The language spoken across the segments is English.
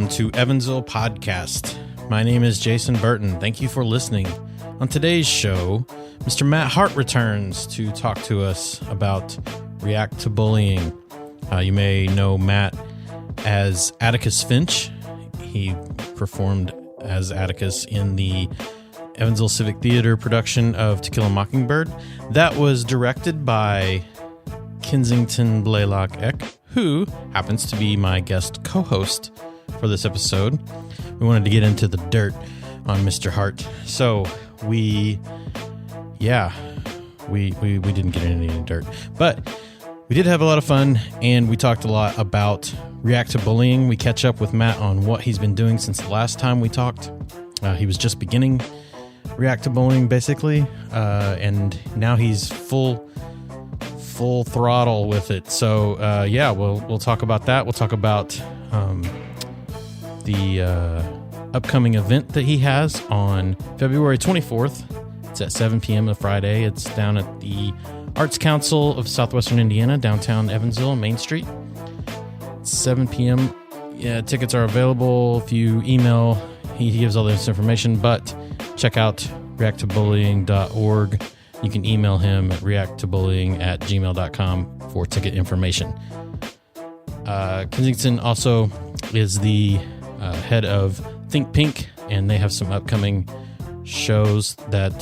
welcome to Evansville Podcast. My name is Jason Burton. Thank you for listening. On today's show, Mr. Matt Hart returns to talk to us about reACT to bullying. You may know Matt as Atticus Finch. He performed as Atticus in the Evansville Civic Theater production of To Kill a Mockingbird. That was directed by Kensington Blaylock-Eck, who happens to be my guest co-host for this episode. We wanted to get into the dirt on Mr. Hart. So we didn't get into any dirt, but we did have a lot of fun, and we talked a lot about reACT to bullying. We catch up with Matt on what he's been doing since the last time we talked. He was just beginning reACT to bullying, basically, and now he's full throttle with it. So we'll talk about that. We'll talk about the upcoming event that he has on February 24th. It's at 7 p.m. on Friday. It's down at the Arts Council of Southwestern Indiana, downtown Evansville, Main Street. It's 7 p.m. Yeah, tickets are available if you email. He gives all this information, but check out reacttobullying.org. You can email him at reacttobullying@gmail.com for ticket information. Kensington also is the head of Think Pink, and they have some upcoming shows that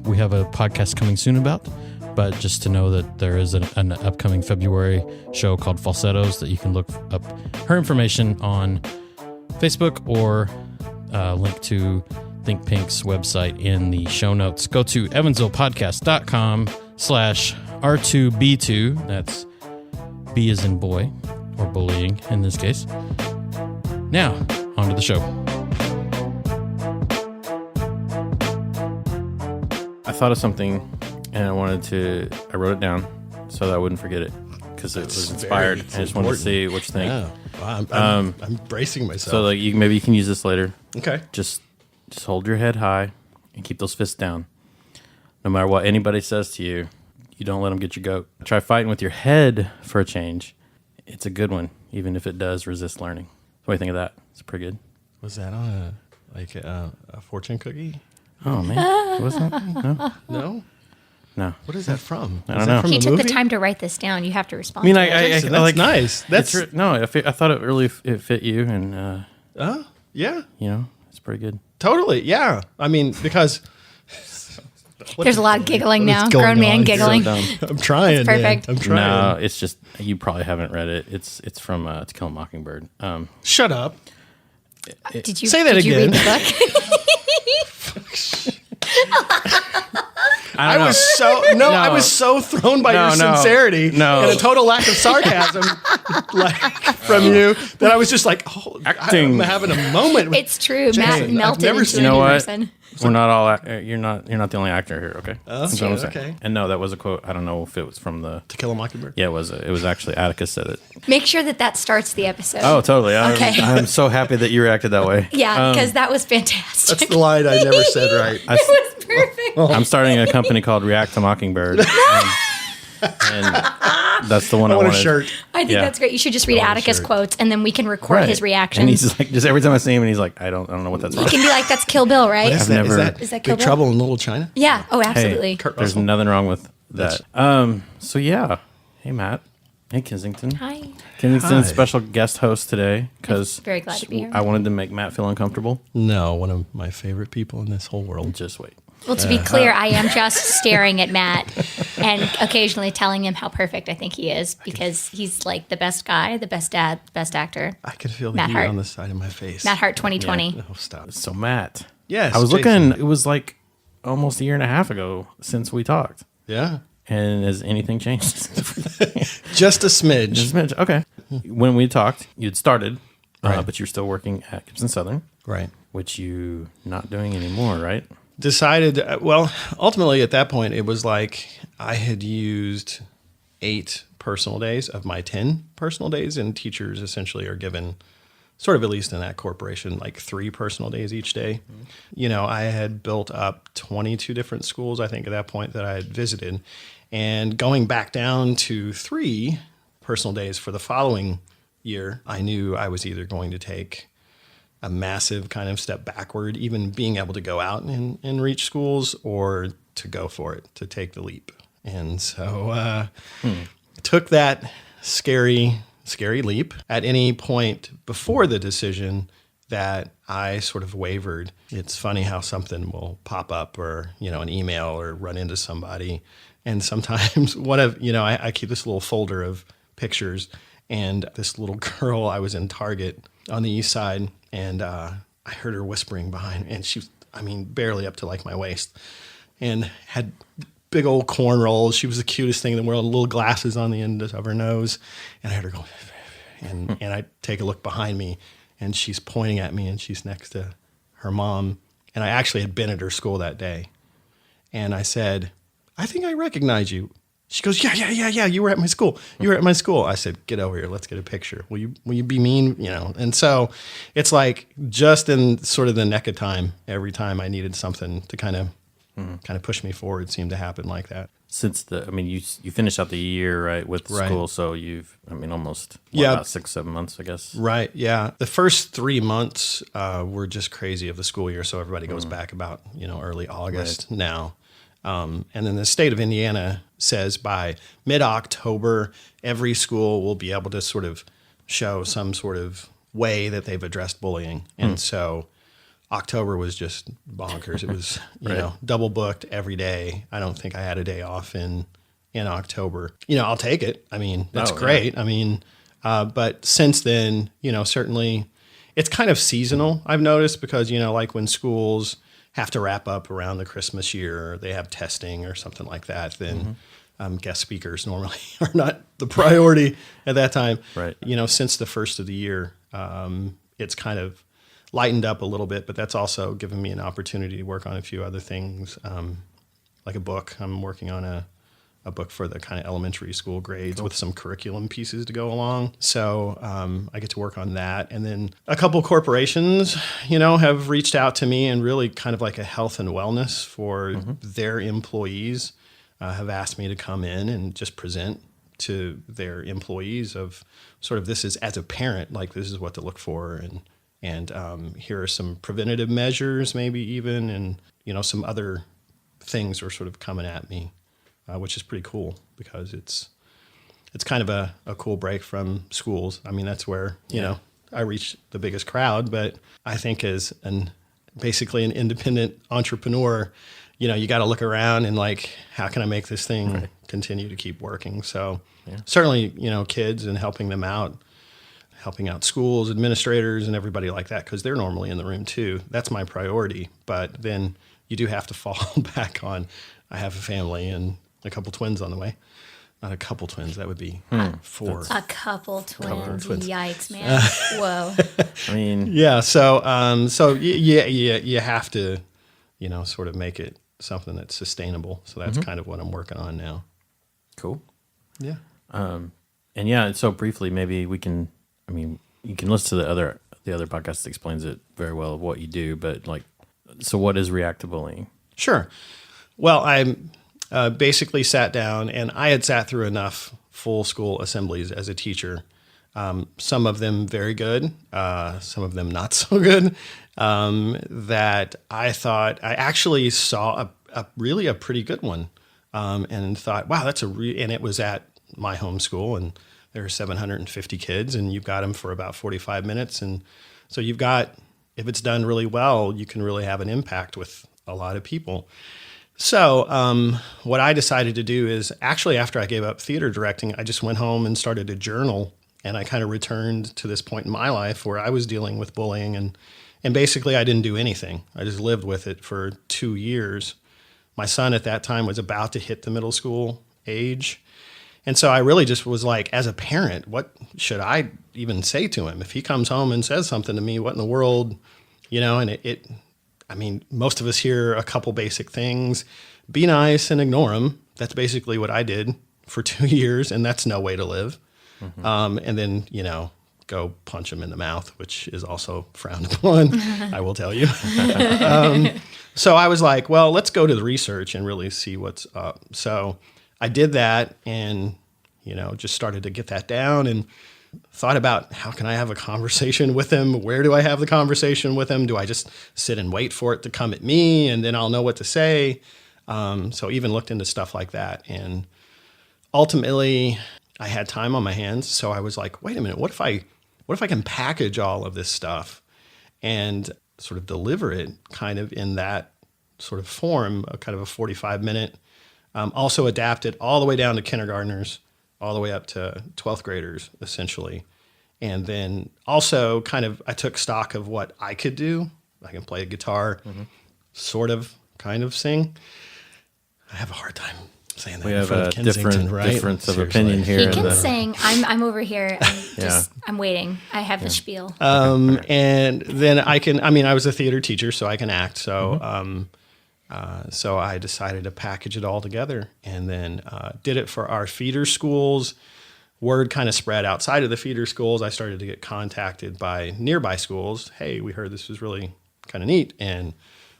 we have a podcast coming soon about. But just to know that there is an upcoming February show called Falsettos that you can look up her information on Facebook or link to Think Pink's website in the show notes. Go to evansvillepodcast.com/R2B2. That's B as in boy, or bullying in this case. Now, on to the show. I thought of something, and I wrote it down so that I wouldn't forget it, because it was inspired. I just wanted to see what you think. Yeah. Wow, I'm bracing myself. So maybe you can use this later. Okay. Just hold your head high and keep those fists down. No matter what anybody says to you, you don't let them get your goat. Try fighting with your head for a change. It's a good one, even if it does resist learning. What do you think of that? It's pretty good. Was that on a fortune cookie? Oh, man. Was that? No? No. What is that from? I don't know. He took the time to write this down. You have to respond. I mean, That's nice. I thought it fit you, and yeah. It's pretty good. Totally, yeah. I mean, because there's a lot of giggling now. What's going Grown man on? giggling. I'm trying. It's perfect. Man. I'm trying. No, it's just you probably haven't read it. It's from To Kill a Mockingbird. Shut up. Did you say that did again? You read the book? I was so thrown by your sincerity and a total lack of sarcasm from you that I was just like, Acting. I'm having a moment. It's true. Jason, Matt melted into You know a new what? person. We're not all. You're not the only actor here. Okay. That's what I'm saying. okay. And no, that was a quote. I don't know if it was from the To Kill a Mockingbird? Yeah, it was. It was actually Atticus said it. Make sure that starts the episode. Oh, totally. Okay. I'm so happy that you reacted that way. Yeah, because that was fantastic. That's the line I never said right. It was perfect. I'm starting a company called reACT to Mockingbird. And that's the one I want wanted. a shirt. I think that's great. You should just read Atticus quotes, and then we can record his reactions. And he's like, just every time I see him, and he's like, I don't know what that's from. You can be like, that's Kill Bill, right? Is never- that Is that Kill Big Bill? Trouble in Little China? Yeah. Oh, absolutely. Kurt There's Russell? nothing wrong with that. So yeah. Hey, Matt. Hey, Kensington. Hi. Kensington's Hi. special guest host today, because Very glad to be here. I wanted to make Matt feel uncomfortable. No, one of my favorite people in this whole world. Just wait. Well, to be clear, I am just staring at Matt and occasionally telling him how perfect I think he is, because he's like the best guy, the best dad, the best actor. I could feel the Matt heat Hart. on the side of my face. Matt Hart 2020. Oh, stop. So Matt. Yes, I was Jason. looking. It was like almost a year and a half ago since we talked. Yeah. And has anything changed? Just a smidge. Just a minute. Okay. When we talked, you'd started, Right. but you're still working at Gibson Southern, Right. which you not doing anymore, right? Decided, ultimately at that point, it was like I had used 8 personal days of my 10 personal days, and teachers essentially are given sort of, at least in that corporation, like 3 personal days each day. Mm-hmm. You know, I had built up 22 different schools, I think, at that point that I had visited. And going back down to 3 personal days for the following year, I knew I was either going to take a massive kind of step backward, even being able to go out and reach schools or to go for it, to take the leap. And so took that scary leap. At any point before the decision that I sort of wavered, it's funny how something will pop up or, an email or run into somebody. And sometimes I keep this little folder of pictures, and this little girl, I was in Target on the east side, and I heard her whispering behind me, and she was, barely up to like my waist, and had big old cornrows. She was the cutest thing in the world, little glasses on the end of her nose. And I heard her go, and I take a look behind me, and she's pointing at me, and she's next to her mom. And I actually had been at her school that day. And I said, I think I recognize you. She goes, yeah, you were at my school. I said, get over here. Let's get a picture. Will you be mean? And so it's like just in sort of the neck of time, every time I needed something to kind of push me forward, seemed to happen like that. Since you finished out the year, right, with school, so you've, almost, about 6-7 months, I guess. Right, yeah. The first 3 months were just crazy of the school year, so everybody goes back about, early August now. And then the state of Indiana says by mid-October, every school will be able to sort of show some sort of way that they've addressed bullying. And so October was just bonkers. It was, double booked every day. I don't think I had a day off in October. I'll take it. That's great. Yeah. But since then, certainly it's kind of seasonal, I've noticed, because, like when schools have to wrap up around the Christmas year, or they have testing or something like that, then guest speakers normally are not the priority at that time. Right. Since the first of the year, it's kind of lightened up a little bit, but that's also given me an opportunity to work on a few other things, like a book. I'm working on a book for the kind of elementary school grades with some curriculum pieces to go along. So I get to work on that. And then a couple corporations, have reached out to me, and really kind of like a health and wellness for their employees, have asked me to come in and just present to their employees of sort of, this is, as a parent, like this is what to look for. And here are some preventative measures, maybe even, and, some other things are sort of coming at me. Which is pretty cool, because it's kind of a cool break from schools. That's where, I reach the biggest crowd, but I think as basically an independent entrepreneur, you got to look around and like, how can I make this thing continue to keep working? So certainly, kids and helping them out, helping out schools, administrators, and everybody like that, because they're normally in the room too. That's my priority. But then you do have to fall back on, I have a family and a couple twins on the way. Not a couple twins. That would be 4. A couple twins. Yikes, man. Whoa. Yeah. So you have to, sort of make it something that's sustainable. So that's kind of what I'm working on now. Cool. Yeah. So briefly, maybe we can, you can listen to the other podcast that explains it very well of what you do, but so what is reACT to bullying? Sure. Well, I'm basically sat down, and I had sat through enough full school assemblies as a teacher. Some of them very good, some of them not so good, that I thought I actually saw a really pretty good one, and thought, wow, and it was at my home school, and there are 750 kids, and you've got them for about 45 minutes. And so you've got, if it's done really well, you can really have an impact with a lot of people. So what I decided to do is, actually after I gave up theater directing, I just went home and started a journal, and I kind of returned to this point in my life where I was dealing with bullying, and basically I didn't do anything. I just lived with it for 2 years. My son at that time was about to hit the middle school age. And so I really just was like, as a parent, what should I even say to him? If he comes home and says something to me, what in the world, and most of us hear a couple basic things: be nice and ignore them. That's basically what I did for 2 years, and that's no way to live. And then, go punch him in the mouth, which is also frowned upon, I will tell you. So I was like, well, let's go to the research and really see what's up. So I did that, and, just started to get that down. And thought about how can I have a conversation with him? Where do I have the conversation with him? Do I just sit and wait for it to come at me and then I'll know what to say? So even looked into stuff like that. And ultimately I had time on my hands. So I was like, wait a minute, what if I can package all of this stuff and sort of deliver it kind of in that sort of form, a kind of a 45-minute, also adapt it all the way down to kindergartners, all the way up to 12th graders, essentially. And then also kind of, I took stock of what I could do. I can play a guitar, sort of, kind of sing. I have a hard time saying that. We in have front a of Kensington, difference of Seriously. opinion here. He can sing. I'm over here. I'm waiting. I have the spiel. And then I was a theater teacher, so I can act. So, so I decided to package it all together and then did it for our feeder schools. Word kind of spread outside of the feeder schools. I started to get contacted by nearby schools. Hey, we heard this was really kind of neat and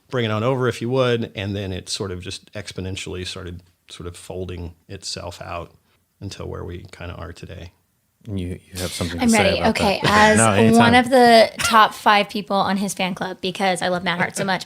bring it on over if you would. And then it sort of just exponentially started sort of folding itself out until where we kind of are today. You have something to I'm say ready. about Okay. that. As one of the top 5 people on his fan club, because I love Matt Hart so much.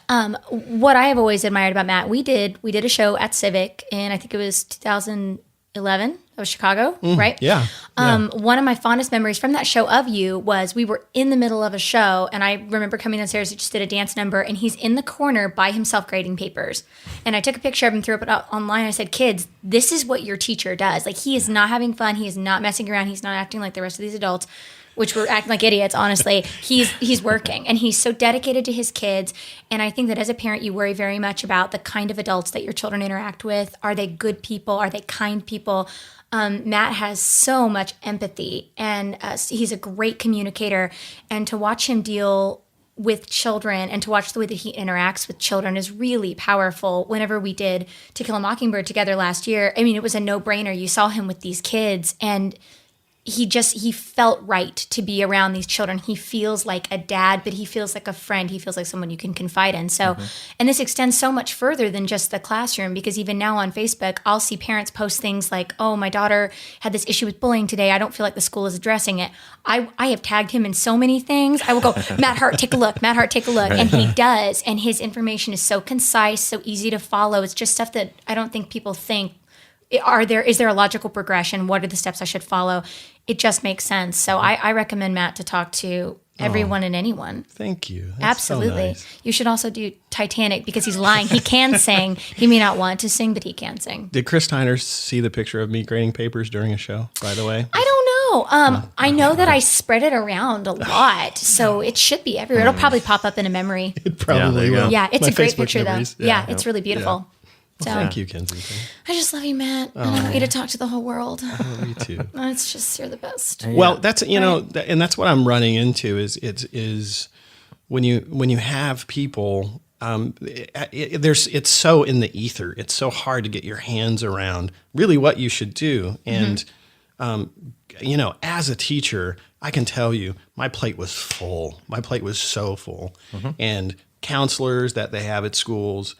What I have always admired about Matt, we did a show at Civic in, I think it was 2011. That was Chicago, right? Yeah. One of my fondest memories from that show of you was we were in the middle of a show, and I remember coming downstairs, he just did a dance number, and he's in the corner by himself grading papers. And I took a picture of him, threw it up online. I said, kids, this is what your teacher does. Like, he is not having fun. He is not messing around. He's not acting like the rest of these adults, which were acting like idiots, honestly. He's working, and he's so dedicated to his kids. And I think that as a parent, you worry very much about the kind of adults that your children interact with. Are they good people? Are they kind people? Matt has so much empathy, and he's a great communicator. And to watch him deal with children and to watch the way that he interacts with children is really powerful. Whenever we did To Kill a Mockingbird together last year, I mean, it was a no-brainer. You saw him with these kids, and he felt right to be around these children. He feels like a dad, but he feels like a friend. He feels like someone you can confide in. So, and this extends so much further than just the classroom, because even now on Facebook, I'll see parents post things like, oh, my daughter had this issue with bullying today. I don't feel like the school is addressing it. I have tagged him in so many things. I will go, Matt Hart, take a look. Matt Hart, take a look. And he does. And his information is so concise, so easy to follow. It's just stuff that I don't think people think. Is there a logical progression? What are the steps I should follow? It just makes sense. So I recommend Matt to talk to everyone and anyone. Thank you. That's Absolutely. so nice. You should also do Titanic, because he's lying. He can sing. He may not want to sing, but he can sing. Did Chris Steiner see the picture of me grading papers during a show, by the way? I don't know. I know that I spread it around a lot, so it should be everywhere. It'll probably pop up in a memory. It probably will. Yeah, it's My a great Facebook picture, memories. though. Yeah, it's really beautiful. So, Thank you, Kensington. I just love you, Matt. And I want you to talk to the whole world. Me too. It's just, you're the best. Well, that's and that's what I'm running into is when you have people, it's so in the ether. It's so hard to get your hands around really what you should do. And as a teacher, I can tell you my plate was full. My plate was so full, and counselors that they have at schools.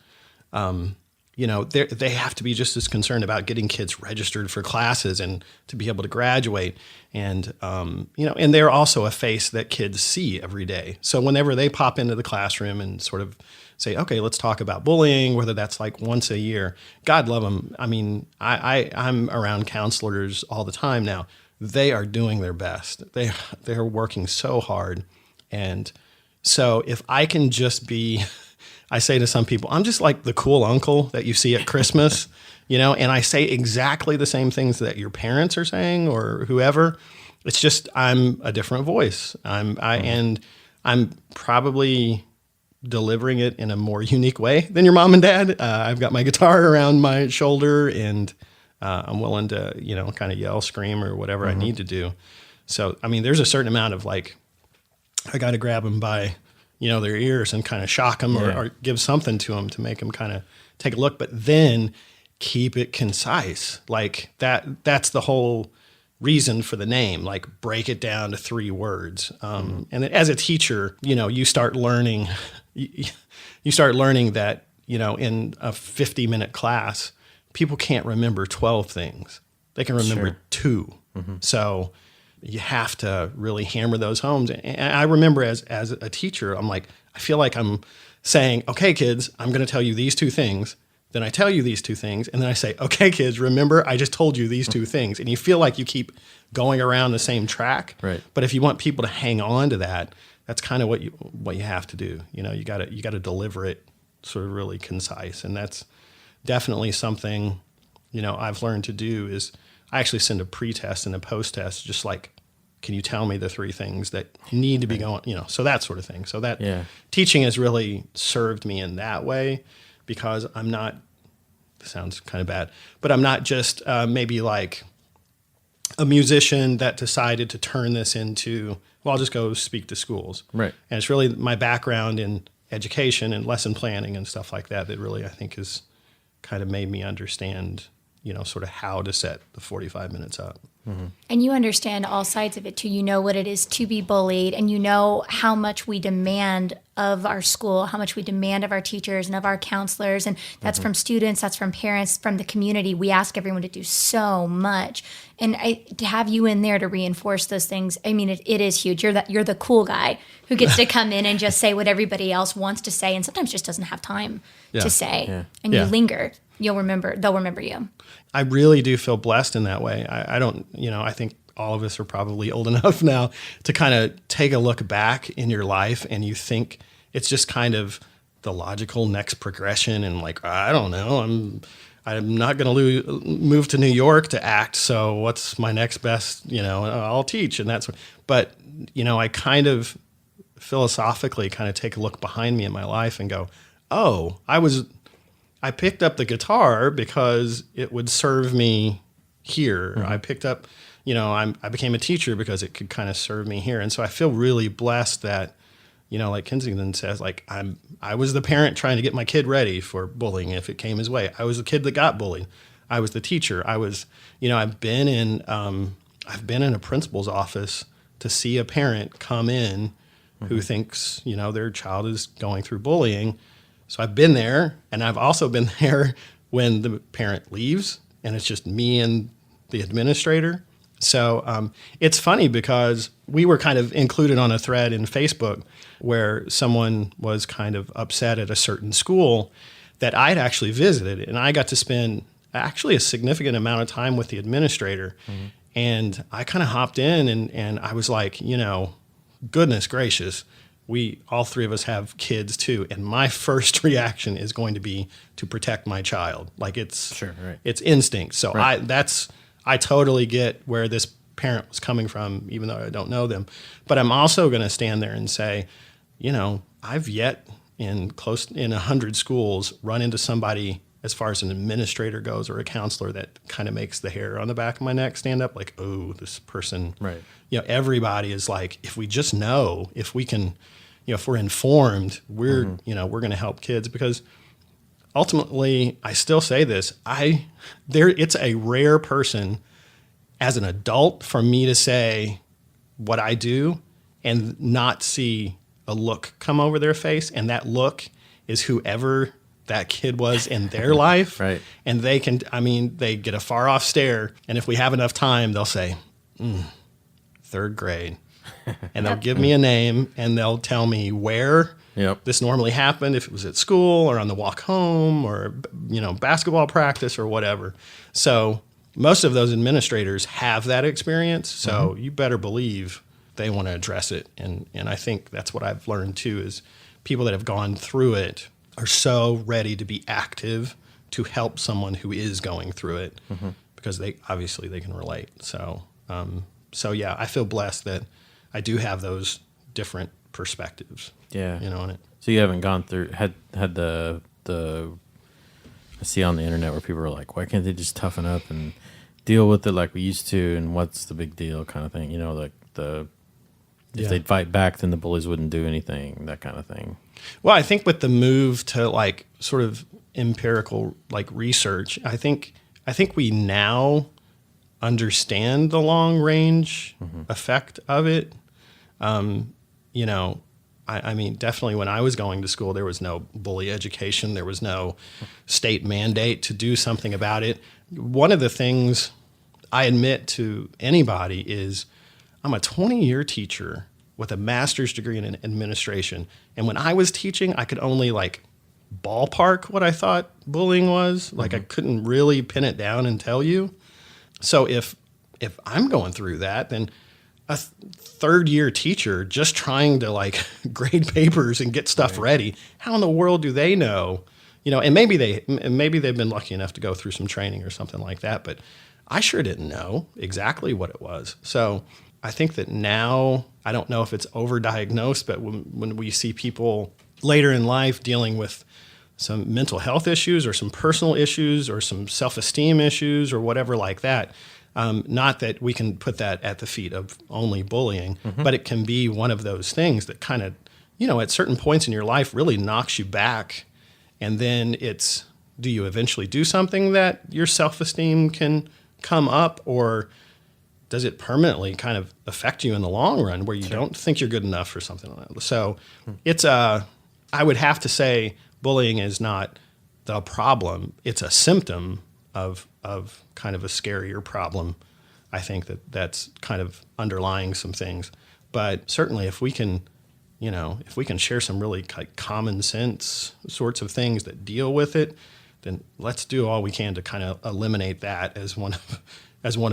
They have to be just as concerned about getting kids registered for classes and to be able to graduate. And, and they're also a face that kids see every day. So whenever they pop into the classroom and sort of say, okay, let's talk about bullying, whether that's like once a year, God love them. I mean, I'm around counselors all the time now. They are doing their best. They're working so hard. And so if I can just be... I say to some people, I'm just like the cool uncle that you see at Christmas, and I say exactly the same things that your parents are saying or whoever. It's just I'm a different voice. And I'm probably delivering it in a more unique way than your mom and dad. I've got my guitar around my shoulder, and I'm willing to, kind of yell, scream, or whatever I need to do. So, I mean, there's a certain amount of like, I got to grab them by their ears and kind of shock them or give something to them to make them kind of take a look, but then keep it concise. Like that's the whole reason for the name, like break it down to 3 words. And as a teacher, you start learning that, in a 50-minute class, people can't remember 12 things. They can remember 2. So you have to really hammer those homes. And I remember as a teacher, I'm like, I feel like I'm saying, okay, kids, I'm going to tell you these two things. Then I tell you these two things. And then I say, okay, kids, remember, I just told you these two things. And you feel like you keep going around the same track. Right. But if you want people to hang on to that, that's kind of what you have to do. You know, you got to deliver it sort of really concise. And that's definitely something, you know, I've learned to do is I actually send a pre-test and a post-test, just like, can you tell me the three things that need to be going, you know, so that sort of thing. So that teaching has really served me in that way, because I'm not, sounds kind of bad, but I'm not just maybe like a musician that decided to turn this into, well, I'll just go speak to schools. Right. And it's really my background in education and lesson planning and stuff like that that really, I think, has kind of made me understand, you know, sort of how to set the 45 minutes up. Mm-hmm. And you understand all sides of it too. You know what it is to be bullied, and you know how much we demand of our school, how much we demand of our teachers and of our counselors. And that's from students, that's from parents, from the community. We ask everyone to do so much. And to have you in there to reinforce those things, I mean, it is huge. You're the cool guy who gets to come in and just say what everybody else wants to say, and sometimes just doesn't have time to say. Yeah. And you linger. They'll remember you. I really do feel blessed in that way. I don't, you know, I think all of us are probably old enough now to kind of take a look back in your life, and you think it's just kind of the logical next progression. And like, I don't know, I'm not going to move to New York to act. So what's my next best, you know, I'll teach. And that's, but, you know, I kind of philosophically kind of take a look behind me in my life and go, oh, I picked up the guitar because it would serve me here. Mm-hmm. I picked up, you know, I became a teacher because it could kind of serve me here. And so I feel really blessed that, you know, like Kensington says, like I was the parent trying to get my kid ready for bullying if it came his way. I was the kid that got bullied. I was the teacher. I was, you know, I've been in a principal's office to see a parent come in who thinks, you know, their child is going through bullying. So I've been there, and I've also been there when the parent leaves, and it's just me and the administrator. So it's funny because we were kind of included on a thread in Facebook where someone was kind of upset at a certain school that I'd actually visited, and I got to spend actually a significant amount of time with the administrator. Mm-hmm. And I kind of hopped in, and I was like, you know, goodness gracious, all three of us have kids too, and my first reaction is going to be to protect my child. Like it's instinct. So I totally get where this parent was coming from, even though I don't know them. But I'm also going to stand there and say, you know, I've yet in 100 schools run into somebody, as far as an administrator goes or a counselor, that kind of makes the hair on the back of my neck stand up. Like, oh, this person. Right. You know, everybody is like, if we just know, if we can. You know, if we're informed, we're going to help kids, because ultimately, I still say this, it's a rare person as an adult for me to say what I do and not see a look come over their face. And that look is whoever that kid was in their life. Right. And they get a far off stare. And if we have enough time, they'll say, third grade. And they'll give me a name, and they'll tell me where this normally happened, if it was at school or on the walk home or, you know, basketball practice or whatever. So most of those administrators have that experience. So you better believe they want to address it. And I think that's what I've learned too, is people that have gone through it are so ready to be active to help someone who is going through it, because they can relate. So yeah, I feel blessed that I do have those different perspectives. Yeah, you know, on it. So you haven't gone through had the I see on the internet where people are like, why can't they just toughen up and deal with it like we used to, and what's the big deal kind of thing? You know, like if they'd fight back, then the bullies wouldn't do anything, that kind of thing. Well, I think with the move to like sort of empirical like research, I think we now understand the long range effect of it. You know, I mean, definitely when I was going to school, there was no bully education. There was no state mandate to do something about it. One of the things I admit to anybody is I'm a 20-year teacher with a master's degree in administration. And when I was teaching, I could only like ballpark what I thought bullying was. Like I couldn't really pin it down and tell you. So if I'm going through that, then a third-year teacher just trying to like grade papers and get stuff ready, how in the world do they know? You know, and maybe they've been lucky enough to go through some training or something like that, but I sure didn't know exactly what it was. So I think that now, I don't know if it's overdiagnosed, but when we see people later in life dealing with some mental health issues or some personal issues or some self-esteem issues or whatever like that, not that we can put that at the feet of only bullying, but it can be one of those things that kind of, you know, at certain points in your life really knocks you back. And then it's, do you eventually do something that your self-esteem can come up, or does it permanently kind of affect you in the long run where you don't think you're good enough for something like that? So it's I would have to say bullying is not the problem. It's a symptom of kind of a scarier problem. I think that's kind of underlying some things. But certainly if we can, you know, if we can share some really like common sense sorts of things that deal with it, then let's do all we can to kind of eliminate that as one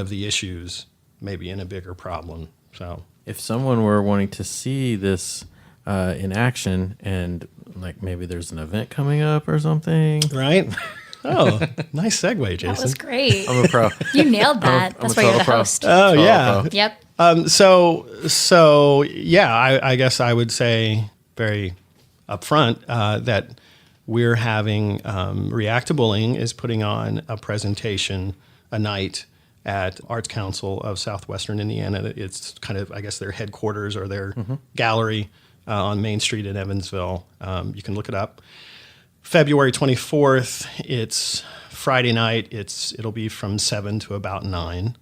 of the issues, maybe in a bigger problem. So if someone were wanting to see this in action, and like maybe there's an event coming up or something, right? Oh, nice segue, Jason. That was great. I'm a pro. You nailed that. That's why you're the host. Oh, yeah. Pro. Yep. So yeah, I guess I would say very upfront that we're having reACT to Bullying is putting on a presentation, a night at Arts Council of Southwestern Indiana. It's kind of, I guess, their headquarters or their gallery on Main Street in Evansville. You can look it up. February 24th, it's Friday night. It'll be from 7 to about 9.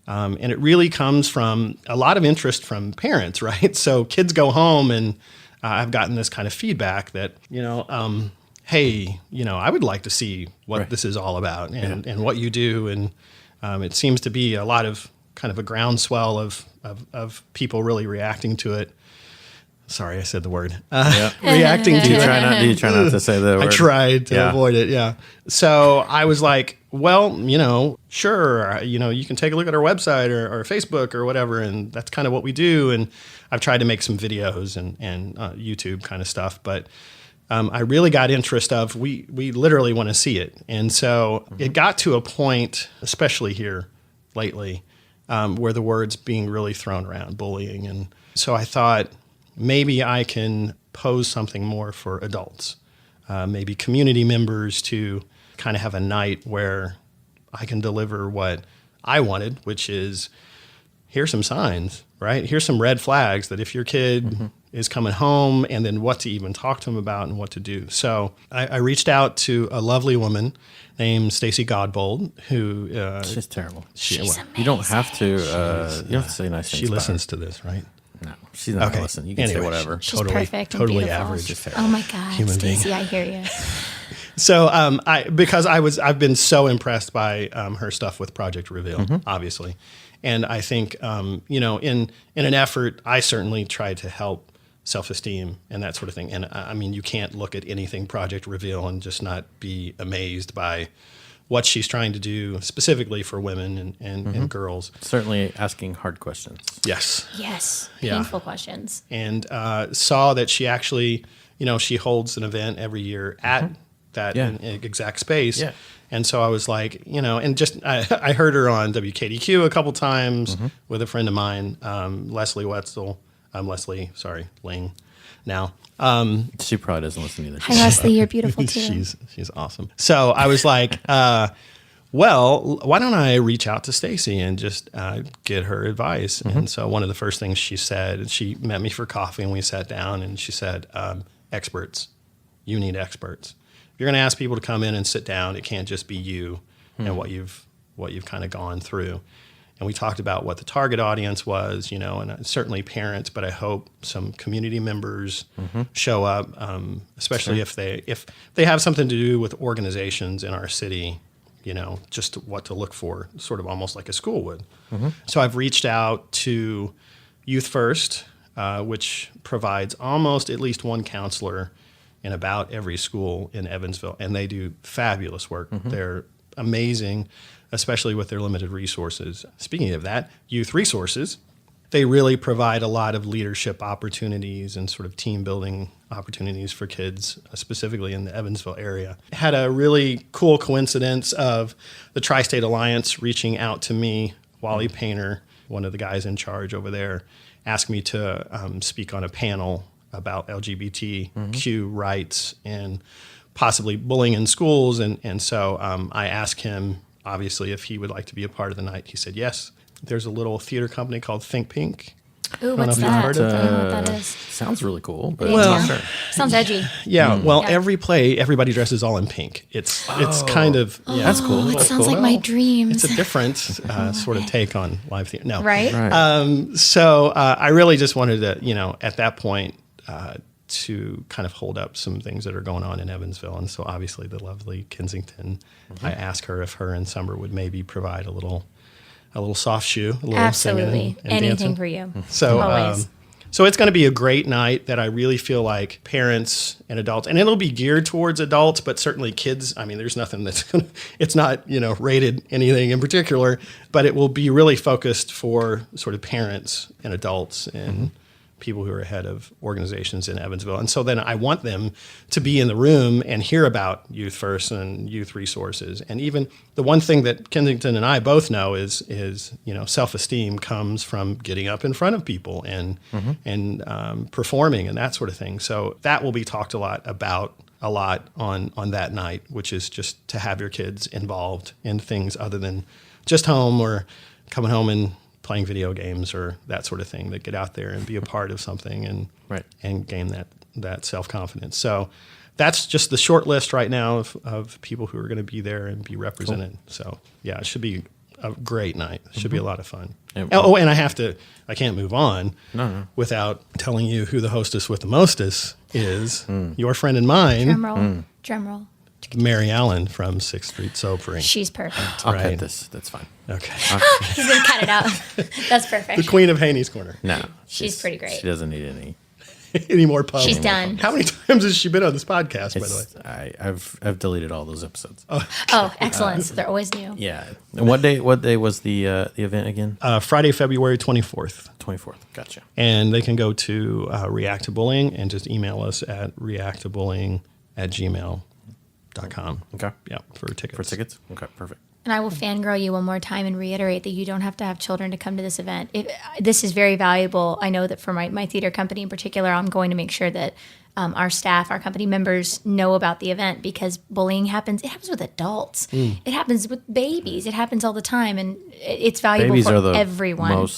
And it really comes from a lot of interest from parents, right? So kids go home, and I've gotten this kind of feedback that, you know, hey, you know, I would like to see what this is all about and what you do. And it seems to be a lot of kind of a groundswell of people really reacting to it. Sorry, I said the word. Reacting to it. Do you try not to say the word? I tried to avoid it, yeah. So I was like, well, you know, sure, you know, you can take a look at our website or Facebook or whatever, and that's kind of what we do. And I've tried to make some videos and YouTube kind of stuff, but I really got interest of, we literally want to see it. And so it got to a point, especially here lately, where the word's being really thrown around, bullying. And so I thought, maybe I can pose something more for adults, maybe community members, to kind of have a night where I can deliver what I wanted, which is, here's some signs, right? Here's some red flags that if your kid is coming home, and then what to even talk to them about and what to do. So I reached out to a lovely woman named Stacy Godbold, who... she's terrible. She's amazing. You don't have to, you don't have to say nice things. She listens to this, right? No, she's not going to listen. You can say whatever. She's perfect and totally beautiful. average. Oh my God, Human being. Stacey, I hear you. So I've been so impressed by her stuff with Project Reveal, obviously. And I think, you know, in an effort, I certainly tried to help self-esteem and that sort of thing. And I mean, you can't look at anything Project Reveal and just not be amazed by what she's trying to do specifically for women and girls. Certainly asking hard questions. Yes. Yes. Yeah. Painful questions. And saw that she actually, you know, she holds an event every year at that exact space. Yeah. And so I was like, you know, and just I heard her on WKDQ a couple times with a friend of mine, Leslie Wetzel. Ling now. She probably doesn't listen either. Hi, Leslie. You're beautiful too. She's awesome. So I was like, well, why don't I reach out to Stacy and just get her advice? And so one of the first things she said, she met me for coffee and we sat down, and she said, experts. You need experts. If you're going to ask people to come in and sit down, it can't just be you and what you've kind of gone through. And we talked about what the target audience was, you know, and certainly parents, but I hope some community members show up, especially if they have something to do with organizations in our city, you know, just what to look for, sort of almost like a school would. So I've reached out to Youth First, which provides almost at least one counselor in about every school in Evansville, and they do fabulous work. They're amazing, especially with their limited resources. Speaking of that, Youth Resources, they really provide a lot of leadership opportunities and sort of team building opportunities for kids, specifically in the Evansville area. Had a really cool coincidence of the Tri-State Alliance reaching out to me. Wally Painter, one of the guys in charge over there, asked me to speak on a panel about LGBTQ rights and possibly bullying in schools. And so I asked him, obviously, if he would like to be a part of the night. He said yes. There's a little theater company called Think Pink. Ooh, what's that? I don't know what that is. Sounds really cool. But Well, sounds edgy. Yeah, every play, everybody dresses all in pink. It's kind of that's cool. Oh, it That's sounds cool. like my dreams. It's a different sort of take on live theater. No, Right? So I really just wanted to, at that point, to kind of hold up some things that are going on in Evansville. And so obviously the lovely Kensington, I asked her if her and Summer would maybe provide a little soft shoe, a little Absolutely. singing and Anything dancing. for you. So, Always. so it's going to be a great night that I really feel like parents and adults, and it'll be geared towards adults, but certainly kids. I mean, there's nothing that's going to, it's not, rated anything in particular, but it will be really focused for sort of parents and adults and people who are head of organizations in Evansville. And so then I want them to be in the room and hear about Youth First and Youth Resources. And even the one thing that Kensington and I both know is self-esteem comes from getting up in front of people and performing and that sort of thing. So that will be talked a lot on that night, which is just to have your kids involved in things other than just home or coming home and playing video games or that sort of thing, that get out there and be a part of something and gain that self-confidence. So that's just the short list right now of people who are going to be there and be represented. Cool. So yeah, it should be a great night. It should be a lot of fun. And I can't move on without telling you who the hostess with the mostest is, your friend and mine. Drum roll. Mary Allen from 6th Street Sobering. She's perfect. I'll cut this. That's fine. Okay. He's going to cut it out. That's perfect. The queen of Haney's Corner. No. She's pretty great. She doesn't need any more pubs. She's done. How many times has she been on this podcast, by the way? I've deleted all those episodes. Oh, excellent. So they're always new. Yeah. And what day was the event again? Friday, February 24th. 24th. Gotcha. And they can go to reACT to Bullying and just email us at reactobullying@gmail.com. Okay. Yeah, for tickets. Okay, perfect. And I will fangirl you one more time and reiterate that you don't have to have children to come to this event. This is very valuable. I know that for my theater company in particular, I'm going to make sure that our staff, our company members know about the event, because bullying happens. It happens with adults. It happens with babies. It happens all the time. And it's valuable babies for are the everyone.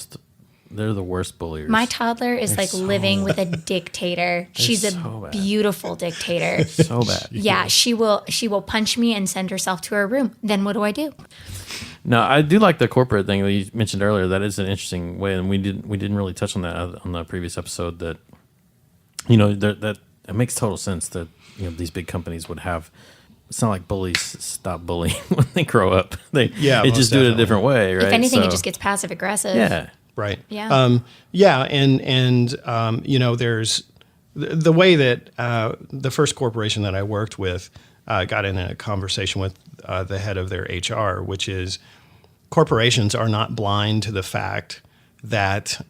They're the worst bulliers. My toddler is living with a dictator. She's a beautiful dictator. So bad. Yeah, she will punch me and send herself to her room. Then what do? No, I do like the corporate thing that you mentioned earlier. That is an interesting way, and we didn't really touch on that on the previous episode. That that it makes total sense that these big companies would have. It's not like bullies stop bullying when they grow up. They just do it a different way, right? If anything, it just gets passive aggressive. Yeah. Right. Yeah. There's the way that the first corporation that I worked with got in a conversation with the head of their HR, which is corporations are not blind to the fact that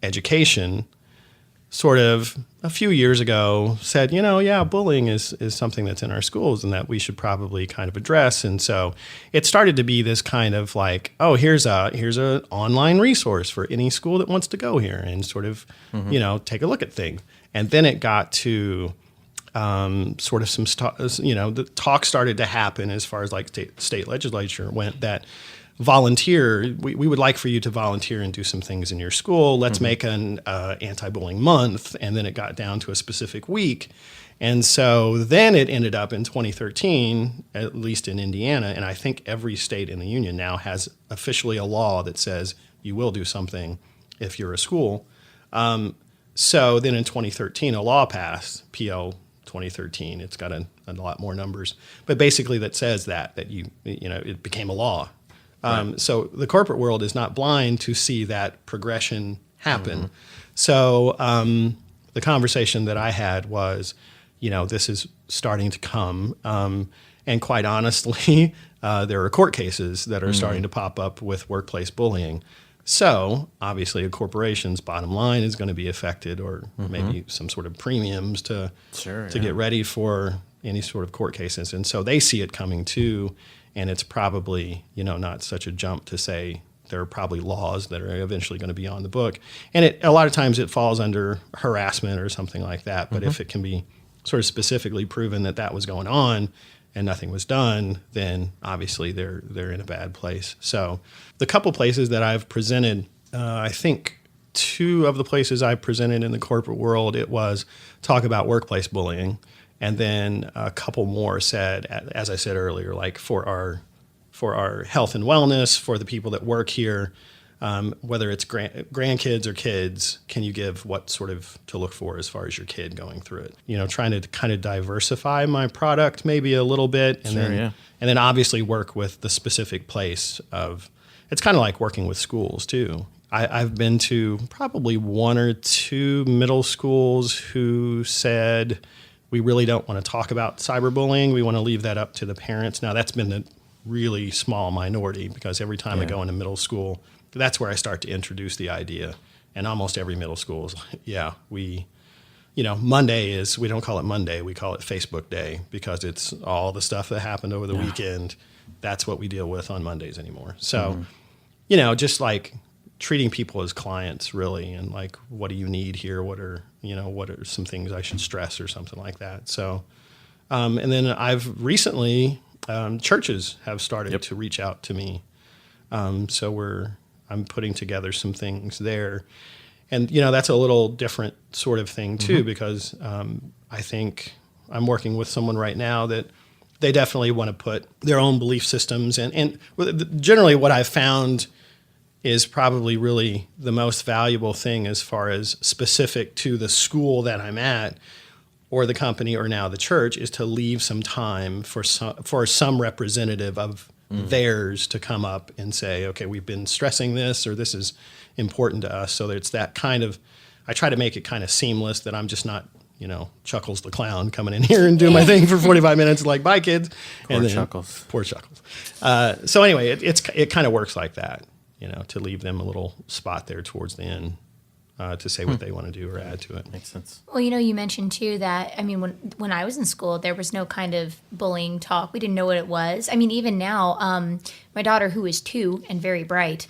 education sort of a few years ago said, bullying is something that's in our schools and that we should probably kind of address. And so it started to be this kind of like, here's an online resource for any school that wants to go here and sort of, take a look at things. And then it got to sort of the talk started to happen as far as like state legislature went, that volunteer, we would like for you to volunteer and do some things in your school. Let's make an anti-bullying month. And then it got down to a specific week. And so then it ended up in 2013, at least in Indiana, and I think every state in the union now has officially a law that says you will do something if you're a school. So then in 2013, a law passed, PL 2013. It's got a lot more numbers. But basically that says that it became a law. So the corporate world is not blind to see that progression happen. So the conversation that I had was, this is starting to come. And quite honestly, there are court cases that are starting to pop up with workplace bullying. So obviously a corporation's bottom line is going to be affected, or maybe some sort of premiums to get ready for any sort of court cases. And so they see it coming too. And it's probably, not such a jump to say there are probably laws that are eventually going to be on the book. And a lot of times it falls under harassment or something like that. But if it can be sort of specifically proven that was going on and nothing was done, then obviously they're in a bad place. So the couple places that I've presented, I think 2 of the places I presented in the corporate world, it was talk about workplace bullying. And then a couple more said, as I said earlier, like for our health and wellness, for the people that work here, whether it's grandkids or kids, can you give what sort of to look for as far as your kid going through it? Trying to kind of diversify my product maybe a little bit, and then obviously work with the specific place of. It's kind of like working with schools too. I've been to probably 1 or 2 middle schools who said, we really don't want to talk about cyberbullying. We want to leave that up to the parents. Now, that's been a really small minority, because every time I go into middle school, that's where I start to introduce the idea. And almost every middle school is like, Monday is, we don't call it Monday, we call it Facebook Day, because it's all the stuff that happened over the weekend. That's what we deal with on Mondays anymore. So, just like treating people as clients, really, and like, what do you need here? What are some things I should stress or something like that? So, and then I've recently, churches have started to reach out to me. So I'm putting together some things there. And, that's a little different sort of thing too, because I think I'm working with someone right now that they definitely want to put their own belief systems and generally what I've found is probably really the most valuable thing as far as specific to the school that I'm at, or the company, or now the church, is to leave some time for some representative of theirs to come up and say, okay, we've been stressing this, or this is important to us. So that it's that kind of, I try to make it kind of seamless, that I'm just not, Chuckles the clown coming in here and doing my thing for 45 minutes, like, bye kids. Poor Chuckles. Poor Chuckles. So anyway, it kind of works like that, to leave them a little spot there towards the end. To say what they want to do or add to it. Makes sense. Well, you mentioned too that, when I was in school, there was no kind of bullying talk. We didn't know what it was. Even now, my daughter, who is 2 and very bright,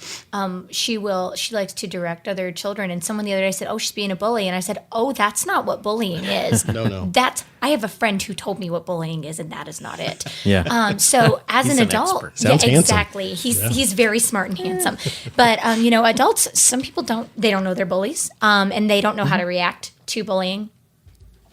she likes to direct other children. And someone the other day said, "Oh, she's being a bully." And I said, "Oh, that's not what bullying is." No. I have a friend who told me what bullying is, and that is not it. Yeah. So as He's an an adult, expert. Sounds handsome. exactly. He's very smart and handsome. But adults, some people don't know they're bullies, and they don't know how to react to bullying.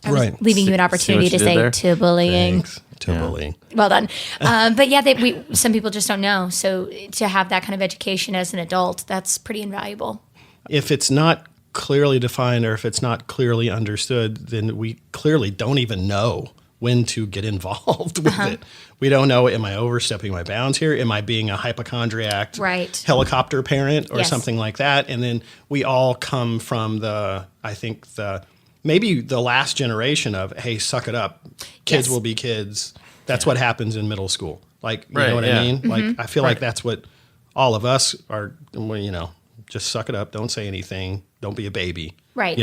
I was Right. leaving you an opportunity to say to bullying. Thanks. To bullying. Well done. But some people just don't know. So to have that kind of education as an adult, that's pretty invaluable. If it's not clearly defined, or if it's not clearly understood, then we clearly don't even know when to get involved with it. We don't know, am I overstepping my bounds here? Am I being a hypochondriac helicopter parent or something like that? And then we all come from maybe the last generation of, hey, suck it up. Kids will be kids. That's what happens in middle school. Like, you know what I mean? Like, I feel like that's what all of us are, just suck it up. Don't say anything. Don't be a baby. Right.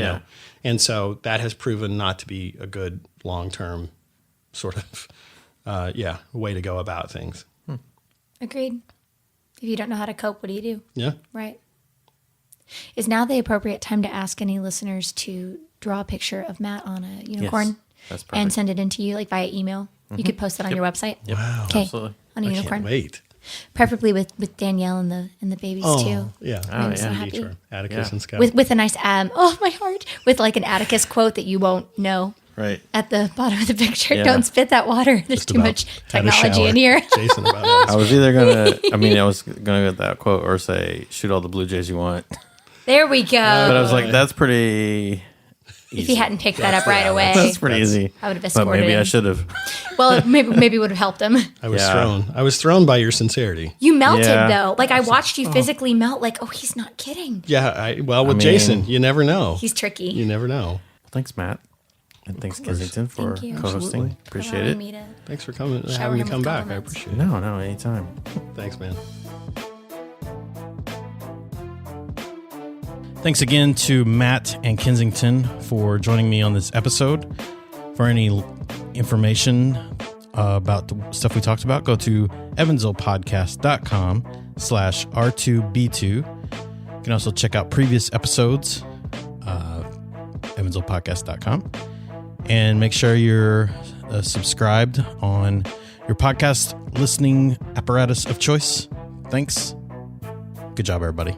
And so that has proven not to be a good long-term sort of, way to go about things. Agreed. If you don't know how to cope, what do you do? Yeah. Right. Is now the appropriate time to ask any listeners to draw a picture of Matt on a unicorn? Yes, that's perfect. And send it in to you, like via email? You could post it on your website? Yep. Wow. Okay. Absolutely. On a I unicorn. can't wait. Preferably with Danielle and the babies too. Yeah. I'm so Indeed, happy. for Atticus and Scott. With a nice my heart, with like an Atticus quote that you won't know Right. at the bottom of the picture. Yeah. Don't spit that water. There's Just too about much had a technology shower. in here. Jason about it. I was either gonna get that quote or say, shoot all the Blue Jays you want. There we go. But I was like, that's pretty easy. if you hadn't picked that up right away, That's pretty easy. I would have But escorted maybe him. I should have. Well, maybe would have helped him. I was thrown by your sincerity. You melted Yeah. though. Like I watched you physically melt. Like, oh, he's not kidding. Yeah. With Jason, you never know. He's tricky. You never know. Thanks, Matt. And thanks, Kensington, for Thank you. co-hosting. Absolutely. Appreciate Allowing it. me to Thanks for coming, shower having me him come with back. I compliments. appreciate it. No, anytime. Thanks, man. Thanks again to Matt and Kensington for joining me on this episode. For any information about the stuff we talked about, go to evansvillepodcast.com/R2B2. You can also check out previous episodes, evansvillepodcast.com. And make sure you're subscribed on your podcast listening apparatus of choice. Thanks. Good job, everybody.